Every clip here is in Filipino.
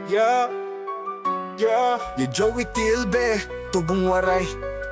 Yeah, Ni Joey Tilbe, tubong waray.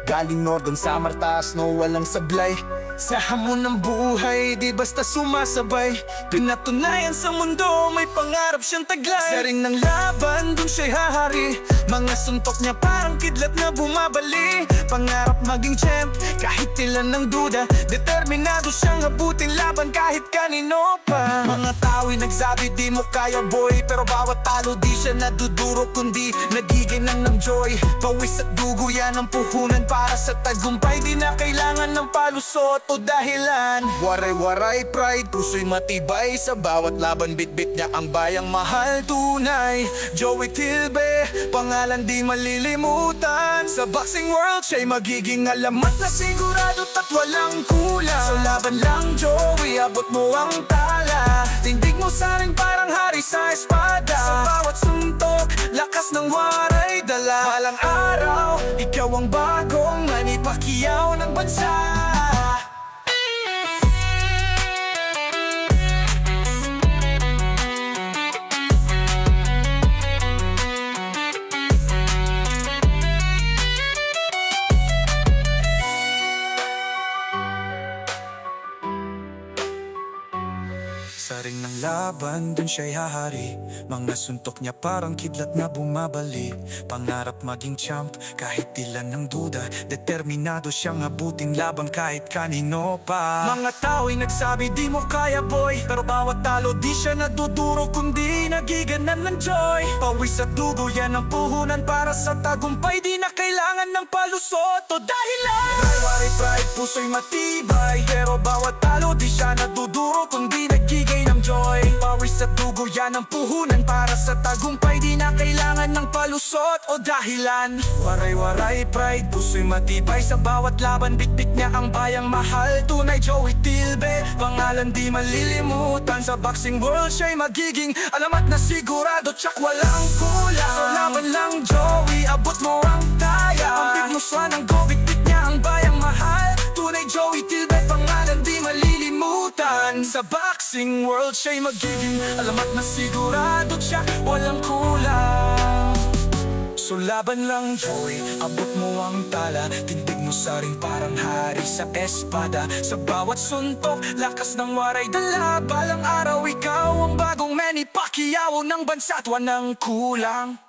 Galing Northern Samar, taas no walang sablay. Sa hamon ng buhay, di basta sumasabay. Pinatunayan sa mundo, may pangarap siyang taglay. Sa ring ng laban, dun siya'y hahari. Mga suntok niya parang kidlat na bumabali. Pangarap maging champ, kahit ilan ng duda. Determinado siyang abutin laban kahit kanino pa. Mga tao'y nagsabi di mo kaya boy, pero bawat talo di siya naduduro, kundi nagiginang ng joy. Pawis at dugo yan ang puhunan para sa tagumpay. Di na kailangan ng palusot o dahilan. Waray-waray pride, puso'y matibay. Sa bawat laban bitbit niya ang bayang mahal tunay. Joey Tilbe, pangalan di malilimutan. Sa boxing world siya'y magiging alamat na sigurado at walang kulang. Sa laban lang Joey, abot mo ang tala. Tindig mo sa ring parang hari sa espada. Sa bawat suntok, lakas ng waray dala. Balang araw, ikaw ang bagong Manny Pacquiao ng bansa. Sa ring ng laban, dun siya'y hahari. Mga suntok niya parang kidlat na bumabali. Pangarap maging champ, kahit ilan ng duda. Determinado siyang abutin laban kahit kanino pa. Mga tao'y nagsabi di mo kaya boy, pero bawat talo di siya naduduro, kundi nagiganan ng joy. Pawis at dugo yan ang puhunan para sa tagumpay. Di na kailangan ng palusot o dahilan. Waray pride, puso'y matibay. Pero bawat talo di siya naduduro, kundi nagigay ng joy. Pawis at dugo yan ang puhunan para sa tagumpay. Di na kailangan ng palusot o dahilan. Waray-waray pride, puso'y matibay. Sa bawat laban bitbit niya ang bayang mahal tunay. Joey Tilbe, pangalan di malilimutan. Sa boxing world siya'y magiging alamat na sigurado, tsak walang kulang. Sa laban lang Joey, abot mo ang taya. Pambig mo siya ng go, bitbit niya ang bayang mahal tunay. Joey Tilbe, pangalan di malilimutan. Sa boxing world siya'y magiging alamat na sigurado, tsak walang kulang. So laban lang Joey, abot mo ang tala. Tindig mo sa ring parang hari sa espada. Sa bawat suntok, lakas ng waray dala. Balang araw ikaw ang bagong Manny Pacquiao ng bansa at walang kulang.